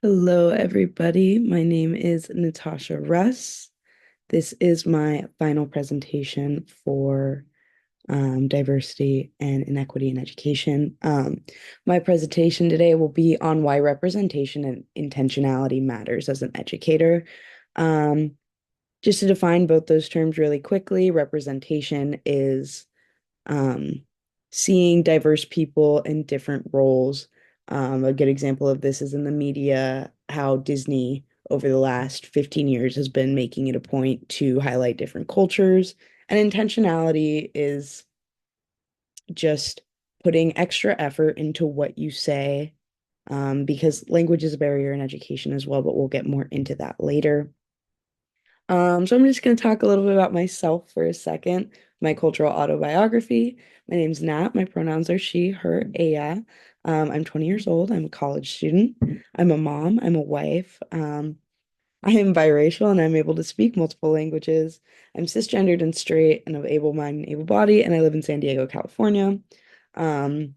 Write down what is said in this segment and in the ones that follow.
Hello, everybody. My name is Natasha Russ. This is my final presentation for diversity and inequity in education. My presentation today will be on why representation and intentionality matters as an educator. Um, just to define both those terms really quickly, representation is um, seeing diverse people in different roles. A good example of this is in the media, how Disney over the last 15 years has been making it a point to highlight different cultures. And intentionality is just putting extra effort into what you say, because language is a barrier in education as well, but we'll get more into that later. So I'm just going to talk a little bit about myself for a second, my cultural autobiography. My name's Nat. My pronouns are she, her, Aya. I'm 20 years old. I'm a college student. I'm a mom. I'm a wife. I am biracial and I'm able to speak multiple languages. I'm cisgendered and straight and of able mind and able body, and I live in San Diego, California. Um,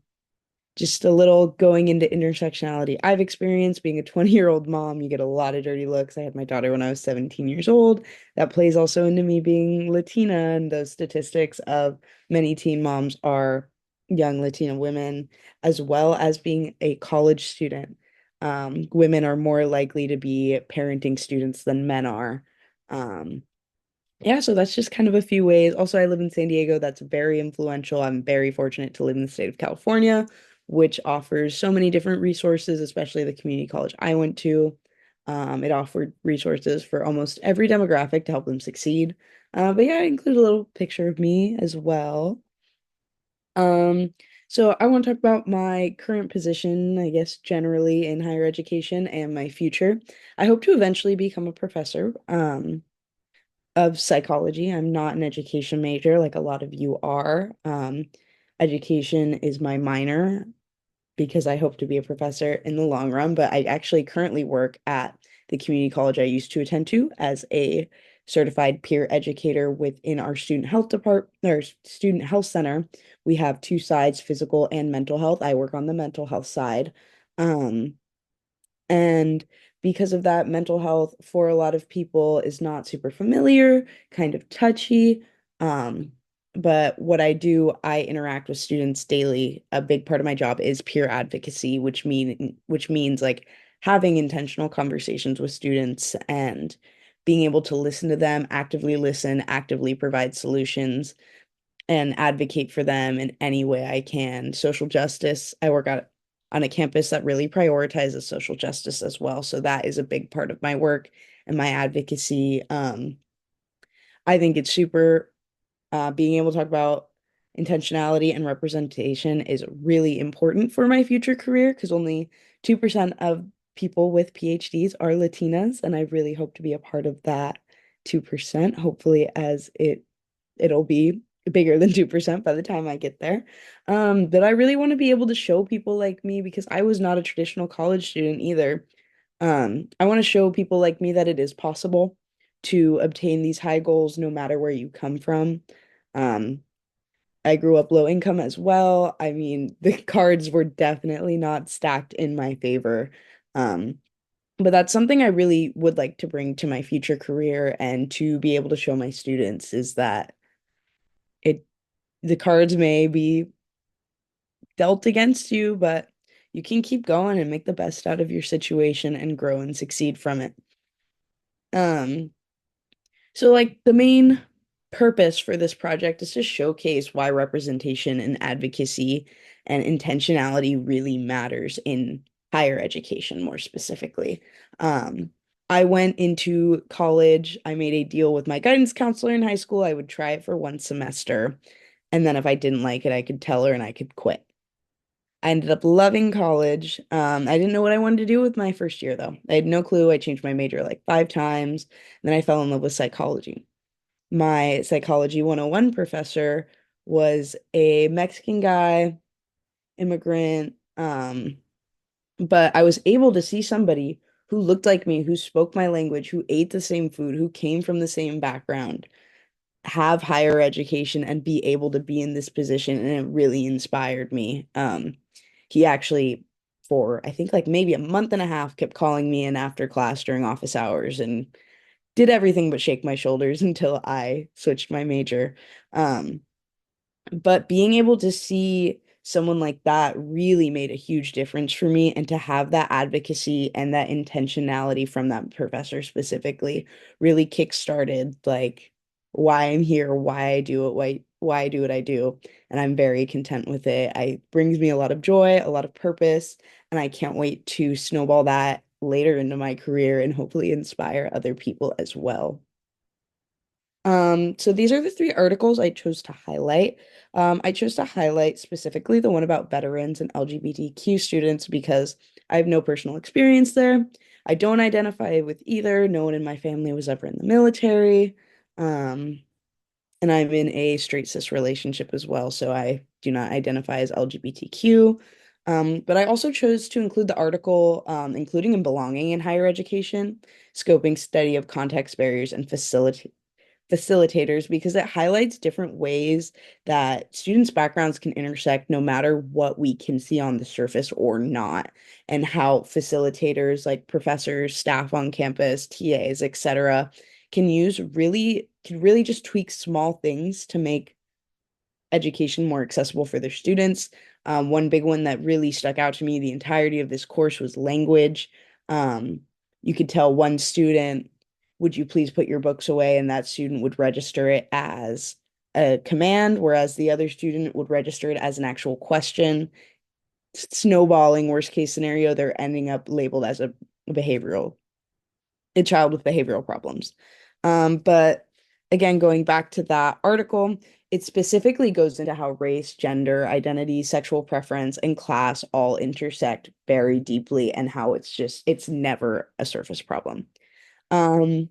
just a little going into intersectionality. I've experienced being a 20-year-old mom. You get a lot of dirty looks. I had my daughter when I was 17 years old. That plays also into me being Latina, and those statistics of many teen moms are young Latina women, as well as being a college student. Women are more likely to be parenting students than men are. Um, yeah, so that's just kind of a few ways. Also, I live in San Diego. That's very influential. I'm very fortunate to live in the state of California, which offers so many different resources, especially the community college I went to. It offered resources for almost every demographic to help them succeed. But yeah, I include a little picture of me as well. Um, so I want to talk about my current position, I guess, generally in higher education and my future. I hope to eventually become a professor. Of psychology. I'm not an education major like a lot of you are. Education is my minor because I hope to be a professor in the long run, but I actually currently work at the community college I used to attend to as a certified peer educator within our student health department or student health center. We have two sides, physical and mental health. I work on the mental health side. Um, and because of that, mental health for a lot of people is not super familiar, kind of touchy. Um, but what I do, I interact with students daily. A big part of my job is peer advocacy, which means like having intentional conversations with students and being able to listen, actively provide solutions and advocate for them in any way I can. Social justice, I work on a campus that really prioritizes social justice as well. So that is a big part of my work and my advocacy. I think it's super being able to talk about intentionality and representation is really important for my future career because only 2% of people with PhDs are Latinas, and I really hope to be a part of that 2%, hopefully as it'll be bigger than 2% by the time I get there. But I really want to be able to show people like me because I was not a traditional college student either. I want to show people like me that it is possible to obtain these high goals no matter where you come from. Um, I grew up low income as well. I mean, the cards were definitely not stacked in my favor. Um, but that's something I really would like to bring to my future career and to be able to show my students is that it the cards may be dealt against you, but you can keep going and make the best out of your situation and grow and succeed from it. Um, So, like, the main purpose for this project is to showcase why representation and advocacy and intentionality really matters in higher education, more specifically. Um, I went into college, I made a deal with my guidance counselor in high school. I would try it for one semester, and then if I didn't like it, I could tell her and I could quit. I ended up loving college. I didn't know what I wanted to do with my first year, though. I had no clue. I changed my major like 5 times. Then I fell in love with psychology. My psychology 101 professor was a Mexican guy, immigrant, but I was able to see somebody who looked like me, who spoke my language, who ate the same food, who came from the same background, have higher education and be able to be in this position, and it really inspired me. He actually for I think like maybe a month and a half, kept calling me in after class during office hours and did everything but shake my shoulders until I switched my major. Um, but being able to see someone like that really made a huge difference for me, and to have that advocacy and that intentionality from that professor specifically really kickstarted like why I'm here, why I do it, why I do what I do. And I'm very content with it. It brings me a lot of joy, a lot of purpose, and I can't wait to snowball that later into my career and hopefully inspire other people as well. So these are the three articles I chose to highlight. I chose to highlight specifically the one about veterans and LGBTQ students because I have no personal experience there. I don't identify with either. No one in my family was ever in the military. Um, and I'm in a straight cis relationship as well, so I do not identify as LGBTQ. But I also chose to include the article, including and belonging in higher education, scoping study of context barriers and facilitators, because it highlights different ways that students' backgrounds can intersect no matter what we can see on the surface or not, and how facilitators like professors, staff on campus, TAs, etc., can really just tweak small things to make education more accessible for their students. One big one that really stuck out to me the entirety of this course was language. Um, you could tell one student, would you please put your books away? And that student would register it as a command, whereas the other student would register it as an actual question. Snowballing, worst case scenario, they're ending up labeled as behavioral a child with behavioral problems. But again, going back to that article, it specifically goes into how race, gender, identity, sexual preference, and class all intersect very deeply, and how it's never a surface problem. Um,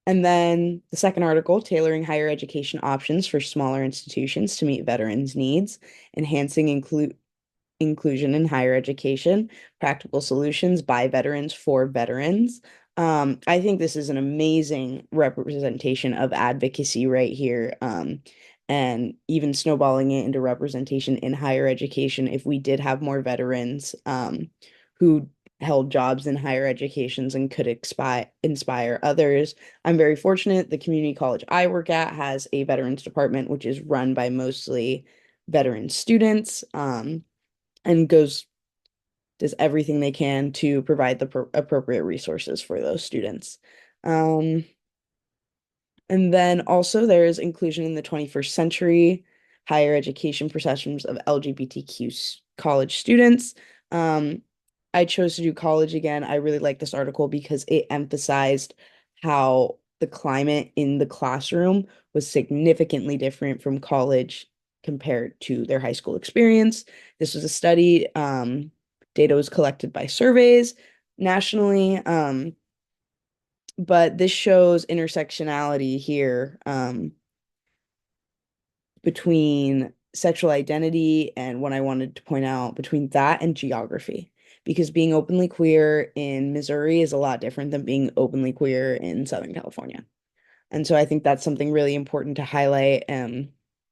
and then the second article, tailoring higher education options for smaller institutions to meet veterans' needs, enhancing inclusion in higher education, practical solutions by veterans for veterans. I think this is an amazing representation of advocacy right here. And even snowballing it into representation in higher education, if we did have more veterans who held jobs in higher educations and could inspire others. I'm very fortunate. The community college I work at has a veterans department, which is run by mostly veteran students. And does everything they can to provide the appropriate resources for those students. Um, and then also there is inclusion in the 21st century, higher education perceptions of LGBTQ college students. Um, I chose to do college again. I really like this article because it emphasized how the climate in the classroom was significantly different from college compared to their high school experience. This was a study, data was collected by surveys nationally. But this shows intersectionality here, between sexual identity and what I wanted to point out between that and geography. Because being openly queer in Missouri is a lot different than being openly queer in Southern California. And so I think that's something really important to highlight,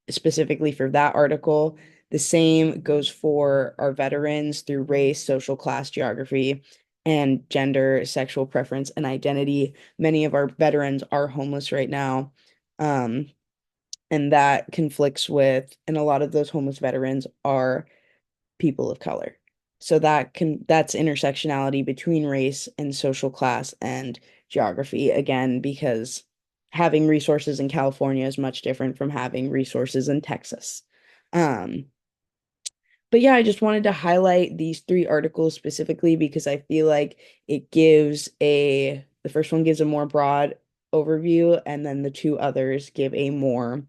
specifically for that article. The same goes for our veterans through race, social class, geography, and gender, sexual preference, and identity. Many of our veterans are homeless right now. Um, and that conflicts with, and a lot of those homeless veterans are people of color. So that's intersectionality between race and social class and geography again, because having resources in California is much different from having resources in Texas. Um, but yeah, I just wanted to highlight these three articles specifically because I feel like the first one gives a more broad overview, and then the two others give a more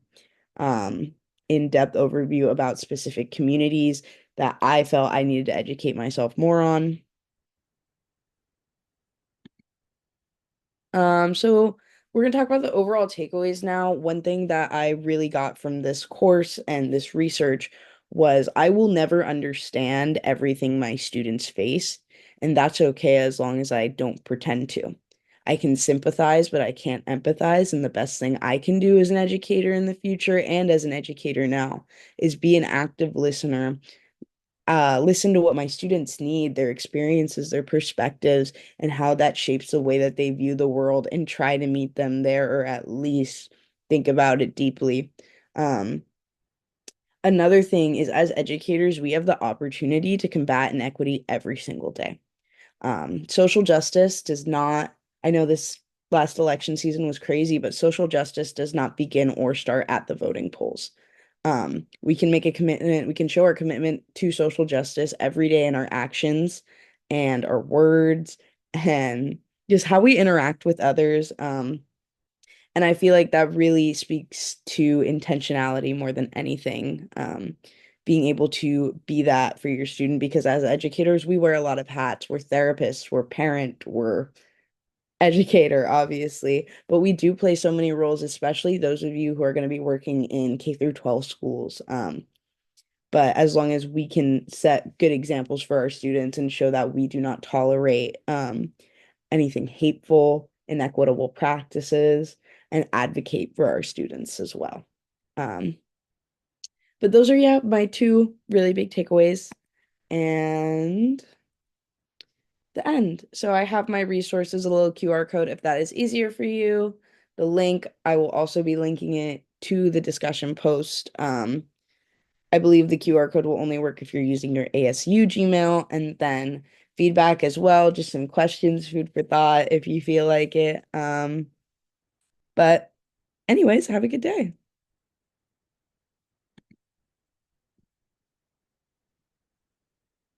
in-depth overview about specific communities that I felt I needed to educate myself more on. So we're gonna talk about the overall takeaways now. One thing that I really got from this course and this research was I will never understand everything my students face, and that's okay as long as I don't pretend to. I can sympathize, but I can't empathize, and the best thing I can do as an educator in the future and as an educator now is be an active listener, listen to what my students need, their experiences, their perspectives, and how that shapes the way that they view the world and try to meet them there or at least think about it deeply. Um, Another thing is, as educators, we have the opportunity to combat inequity every single day. Social justice does not, I know this last election season was crazy, but social justice does not begin or start at the voting polls. We can make a commitment, we can show our commitment to social justice every day in our actions and our words and just how we interact with others. And I feel like that really speaks to intentionality more than anything. Being able to be that for your student, because as educators, we wear a lot of hats. We're therapists, we're parent, we're educator, obviously, but we do play so many roles, especially those of you who are going to be working in K through 12 schools. But as long as we can set good examples for our students and show that we do not tolerate anything hateful, inequitable practices, and advocate for our students as well. Um, but those are, yeah, my two really big takeaways. And the end. So I have my resources, a little QR code if that is easier for you. The link, I will also be linking it to the discussion post. I believe the QR code will only work if you're using your ASU Gmail, and then feedback as well, just some questions, food for thought if you feel like it. But anyways, have a good day.